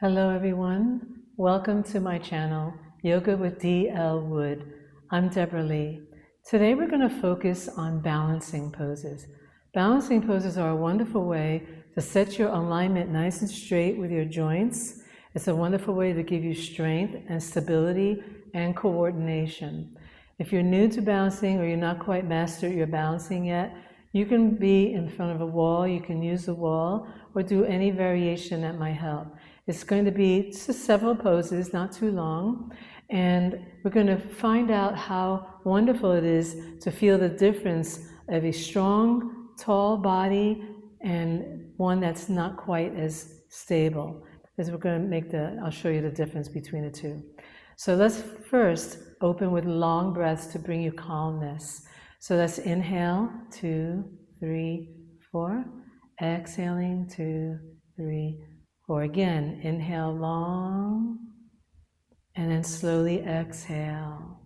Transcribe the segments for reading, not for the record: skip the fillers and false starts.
Hello everyone, welcome to my channel, Yoga with D.L. Wood. I'm Deborah Lee. Today we're going to focus on balancing poses. Balancing poses are a wonderful way to set your alignment nice and straight with your joints. It's a wonderful way to give you strength and stability and coordination. If you're new to balancing or you're not quite mastered your balancing yet, you can be in front of a wall, you can use the wall, or do any variation that might help. It's going to be just several poses, not too long, and we're going to find out how wonderful it is to feel the difference of a strong, tall body and one that's not quite as stable. As we're going to make I'll show you the difference between the two. So let's first open with long breaths to bring you calmness. So let's inhale, 2, 3, 4. Exhaling, 2, 3, 4. Again, inhale long, and then slowly exhale.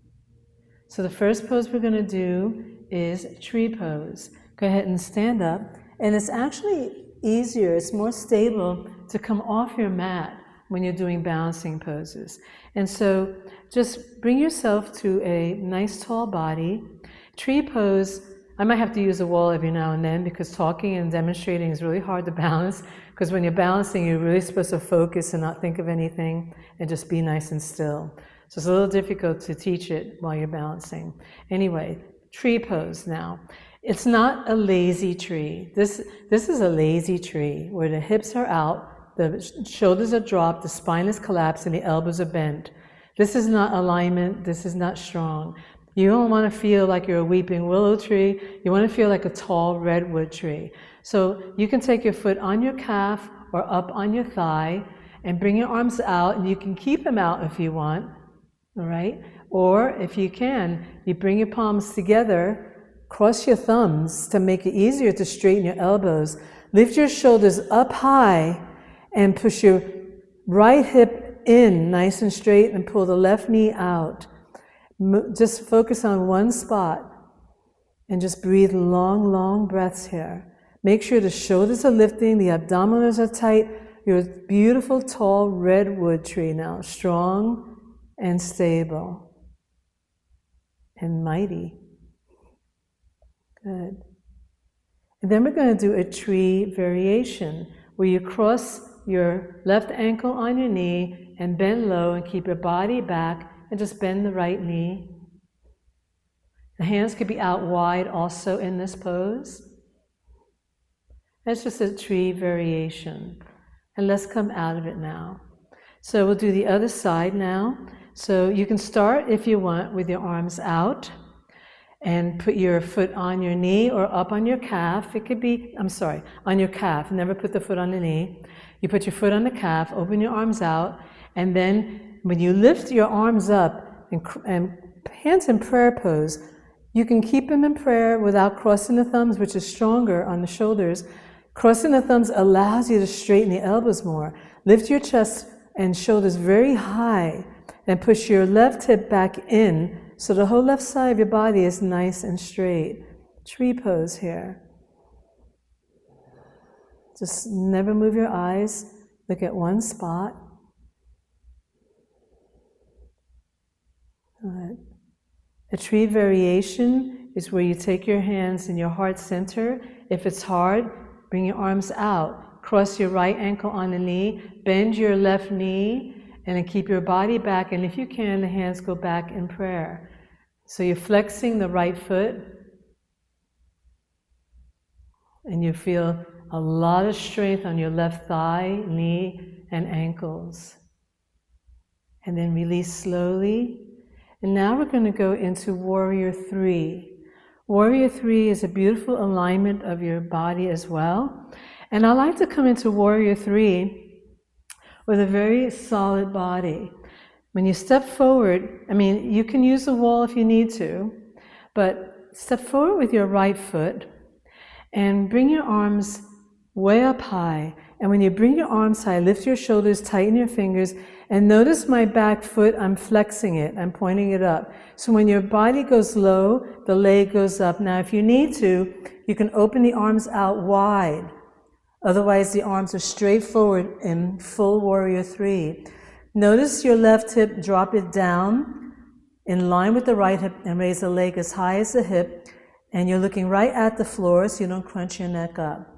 So the first pose we're going to do is tree pose. Go ahead and stand up. And it's actually easier, it's more stable to come off your mat when you're doing balancing poses. And so just bring yourself to a nice tall body. Tree pose, I might have to use a wall every now and then because talking and demonstrating is really hard to balance, because when you're balancing, you're really supposed to focus and not think of anything and just be nice and still. So it's a little difficult to teach it while you're balancing. Anyway, tree pose now. It's not a lazy tree. This is a lazy tree where the hips are out, the shoulders are dropped, the spine is collapsed, and the elbows are bent. This is not alignment, this is not strong. You don't want to feel like you're a weeping willow tree. You want to feel like a tall redwood tree. So you can take your foot on your calf or up on your thigh and bring your arms out, and you can keep them out if you want, all right? Or if you can, you bring your palms together, cross your thumbs to make it easier to straighten your elbows. Lift your shoulders up high and push your right hip in nice and straight and pull the left knee out. Just focus on one spot and just breathe long, long breaths here. Make sure the shoulders are lifting, the abdominals are tight. You're a beautiful, tall redwood tree now, strong and stable and mighty. Good. And then we're going to do a tree variation where you cross your left ankle on your knee and bend low and keep your body back. And just bend the right knee. The hands could be out wide also in this pose. That's just a tree variation. And let's come out of it now. So we'll do the other side now. So you can start, if you want, with your arms out and put your foot on your knee or up on your calf. It could be, on your calf. Never put the foot on the knee. You put your foot on the calf, open your arms out, and then when you lift your arms up and hands in prayer pose, you can keep them in prayer without crossing the thumbs, which is stronger on the shoulders. Crossing the thumbs allows you to straighten the elbows more. Lift your chest and shoulders very high and push your left hip back in so the whole left side of your body is nice and straight. Tree pose here. Just never move your eyes. Look at one spot. A tree variation is where you take your hands in your heart center. If it's hard, bring your arms out. Cross your right ankle on the knee, bend your left knee, and then keep your body back. And if you can, the hands go back in prayer. So you're flexing the right foot, and you feel a lot of strength on your left thigh, knee, and ankles. And then release slowly. And now we're going to go into Warrior 3. Warrior 3 is a beautiful alignment of your body as well. And I like to come into Warrior 3 with a very solid body. When you step forward, you can use the wall if you need to, but step forward with your right foot and bring your arms way up high. And when you bring your arms high, lift your shoulders, tighten your fingers, and notice my back foot, I'm flexing it, I'm pointing it up. So when your body goes low, the leg goes up. Now if you need to, you can open the arms out wide. Otherwise, the arms are straight forward in full warrior three. Notice your left hip, drop it down in line with the right hip and raise the leg as high as the hip. And you're looking right at the floor so you don't crunch your neck up.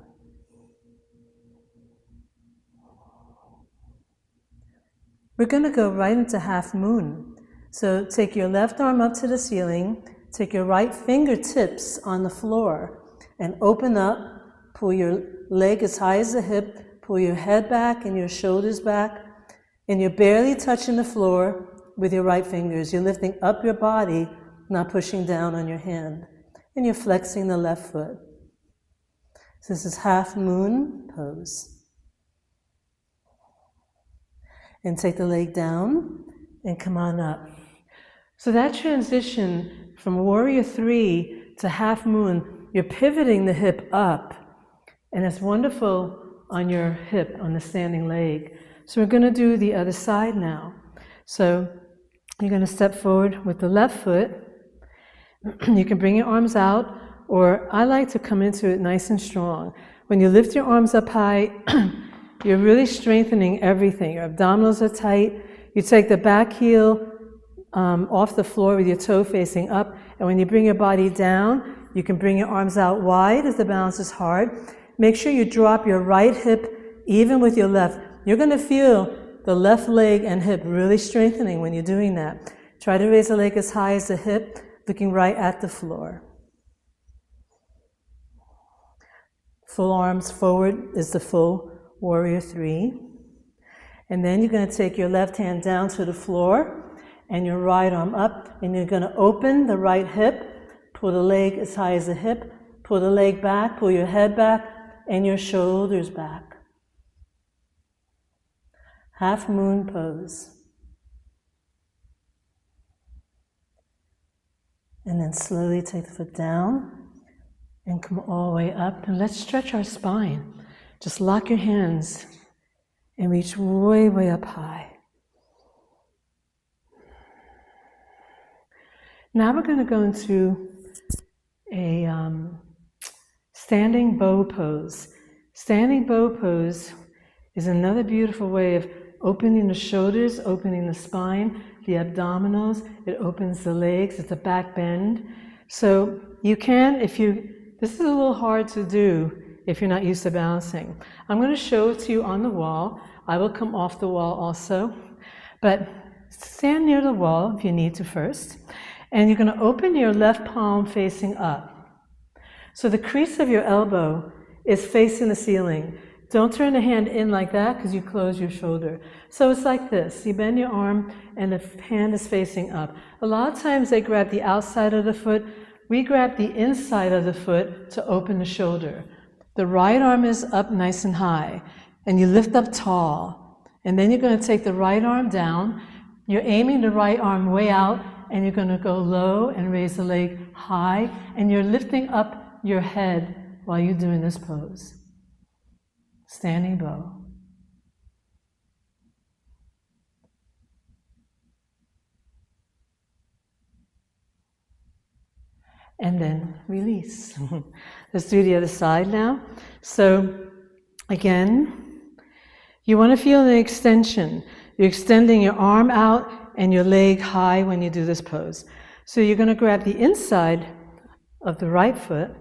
We're going to go right into half moon. So take your left arm up to the ceiling, take your right fingertips on the floor, and open up, pull your leg as high as the hip, pull your head back and your shoulders back, and you're barely touching the floor with your right fingers. You're lifting up your body, not pushing down on your hand. And you're flexing the left foot. So this is half moon pose. And take the leg down and come on up. So that transition from warrior three to half moon, you're pivoting the hip up. And it's wonderful on your hip, on the standing leg. So we're going to do the other side now. So you're going to step forward with the left foot. You can bring your arms out, or I like to come into it nice and strong. When you lift your arms up high, you're really strengthening everything. Your abdominals are tight. You take the back heel off the floor with your toe facing up, and when you bring your body down, you can bring your arms out wide as the balance is hard. Make sure you drop your right hip even with your left. You're going to feel the left leg and hip really strengthening when you're doing that. Try to raise the leg as high as the hip, looking right at the floor. Full arms forward is the full warrior three. And then you're going to take your left hand down to the floor and your right arm up, and you're going to open the right hip, pull the leg as high as the hip, pull the leg back, pull your head back and your shoulders back. Half moon pose. And then slowly take the foot down and come all the way up. And let's stretch our spine. Just lock your hands and reach way, way up high. Now we're going to go into a standing bow pose. Standing bow pose is another beautiful way of opening the shoulders, opening the spine, the abdominals. It opens the legs. It's a back bend. So you can, this is a little hard to do if you're not used to balancing. I'm going to show it to you on the wall. I will come off the wall also. But stand near the wall if you need to first. And you're going to open your left palm facing up. So the crease of your elbow is facing the ceiling. Don't turn the hand in like that because you close your shoulder. So it's like this. You bend your arm and the hand is facing up. A lot of times they grab the outside of the foot. We grab the inside of the foot to open the shoulder. The right arm is up nice and high, and you lift up tall. And then you're going to take the right arm down. You're aiming the right arm way out, and you're going to go low and raise the leg high, and you're lifting up your head while you're doing this pose. Standing bow. And then release. Let's do the other side now. So again, you want to feel the extension. You're extending your arm out and your leg high when you do this pose. So you're going to grab the inside of the right foot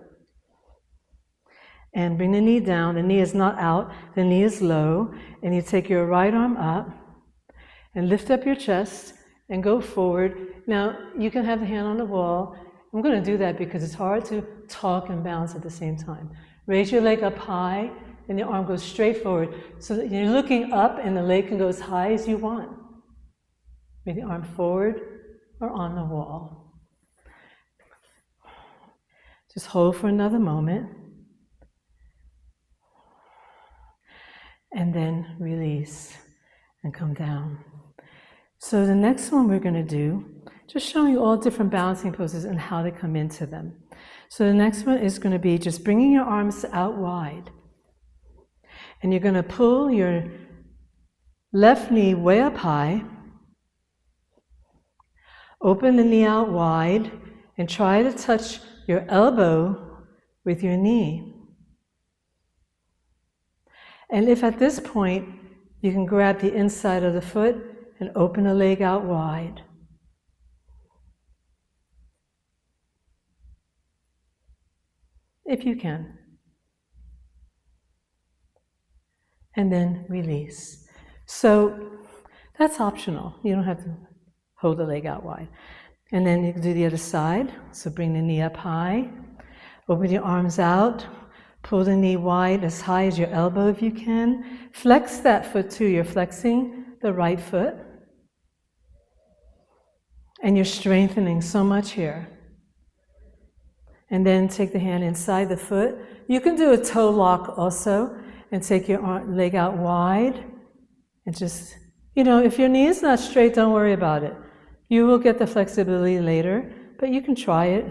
and bring the knee down. The knee is not out, the knee is low, and you take your right arm up and lift up your chest and go forward. Now, you can have the hand on the wall. I'm going to do that because it's hard to talk and balance at the same time. Raise your leg up high, and your arm goes straight forward. So that you're looking up, and the leg can go as high as you want. With the arm forward or on the wall. Just hold for another moment. And then release and come down. So the next one we're going to do, just showing you all different balancing poses and how to come into them. So the next one is going to be just bringing your arms out wide. And you're going to pull your left knee way up high. Open the knee out wide and try to touch your elbow with your knee. And if at this point you can grab the inside of the foot and open the leg out wide. If you can. And then release. So that's optional. You don't have to hold the leg out wide. And then you can do the other side. So bring the knee up high. Open your arms out. Pull the knee wide as high as your elbow if you can. Flex that foot too. You're flexing the right foot. And you're strengthening so much here. And then take the hand inside the foot. You can do a toe lock also and take your leg out wide. And just, if your knee is not straight, don't worry about it. You will get the flexibility later, but you can try it.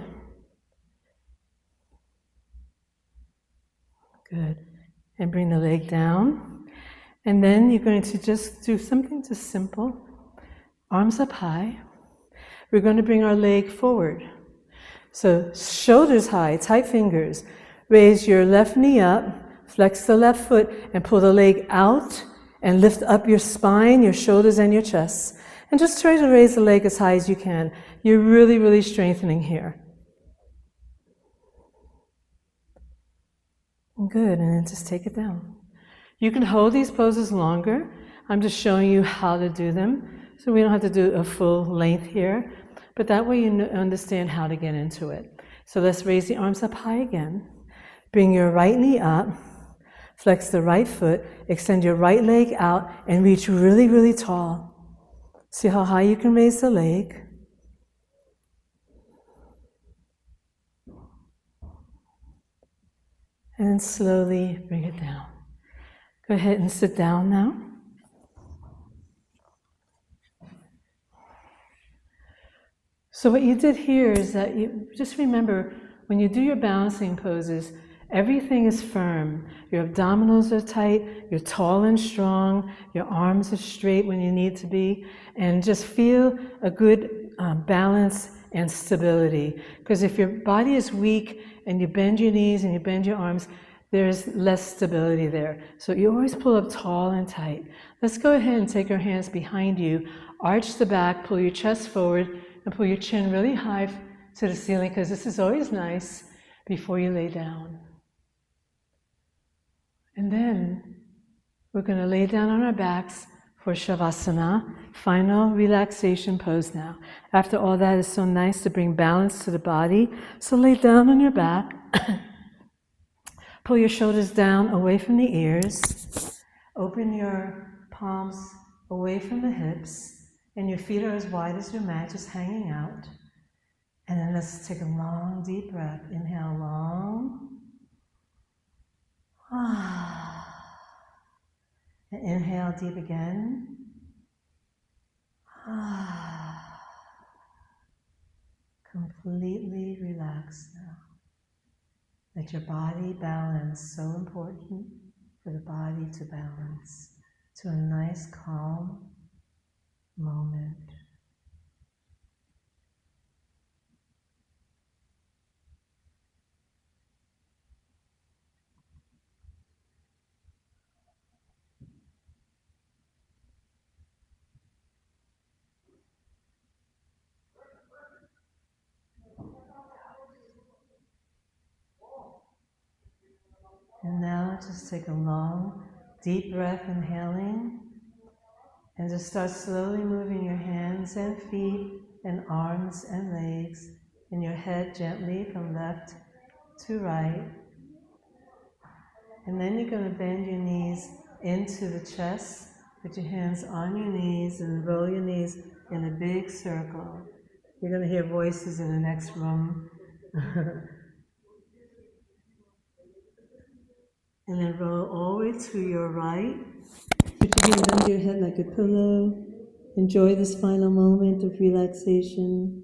Good. And bring the leg down. And then you're going to just do something just simple. Arms up high. We're going to bring our leg forward. So shoulders high, tight fingers. Raise your left knee up, flex the left foot, and pull the leg out and lift up your spine, your shoulders, and your chest. And just try to raise the leg as high as you can. You're really, really strengthening here. Good, and then just take it down. You can hold these poses longer. I'm just showing you how to do them, so we don't have to do a full length here. But that way you understand how to get into it. So let's raise the arms up high again. Bring your right knee up. Flex the right foot. Extend your right leg out and reach really, really tall. See how high you can raise the leg. And then slowly bring it down. Go ahead and sit down now. So what you did here is that you just remember, when you do your balancing poses, everything is firm. Your abdominals are tight, you're tall and strong, your arms are straight when you need to be, and just feel a good balance and stability. Because if your body is weak and you bend your knees and you bend your arms, there's less stability there. So you always pull up tall and tight. Let's go ahead and take our hands behind you, arch the back, pull your chest forward, and pull your chin really high to the ceiling, because this is always nice before you lay down. And then we're going to lay down on our backs for Shavasana, final relaxation pose now. After all that, it's so nice to bring balance to the body. So lay down on your back. Pull your shoulders down away from the ears. Open your palms away from the hips. And your feet are as wide as your mat, just hanging out. And then let's take a long, deep breath. Inhale long. And inhale deep again. Completely relax now. Let your body balance, so important for the body to balance to a nice, calm moment. And now just take a long, deep breath, inhaling, and just start slowly moving your hands and feet and arms and legs and your head gently from left to right. And then you're going to bend your knees into the chest, put your hands on your knees and roll your knees in a big circle. You're going to hear voices in the next room. And then roll all the way to your right. Put your hands under your head like a pillow. Enjoy this final moment of relaxation.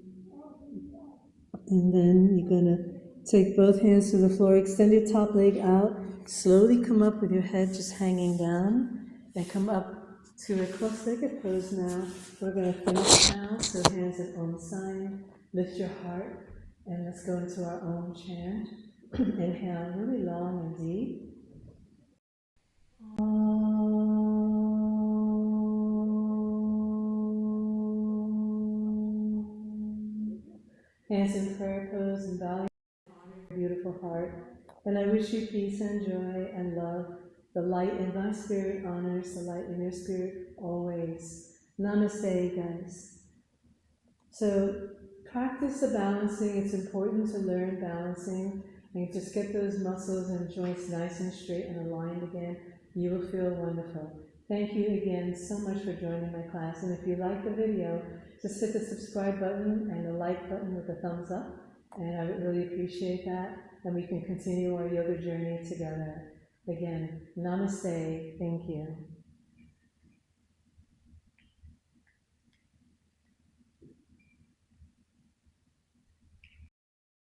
And then you're going to take both hands to the floor, extend your top leg out, slowly come up with your head just hanging down, and come up to a cross-legged pose now. We're going to finish now, so hands at Om sign, lift your heart, and let's go into our Om chant. Inhale really long and deep. Hands in prayer pose and bow your beautiful heart. And I wish you peace and joy and love. The light in my spirit honors the light in your spirit always. Namaste, guys. So practice the balancing. It's important to learn balancing. And just get those muscles and joints nice and straight and aligned again. You will feel wonderful. Thank you again so much for joining my class. And if you like the video, just hit the subscribe button and the like button with a thumbs up. And I would really appreciate that. And we can continue our yoga journey together. Again, namaste. Thank you.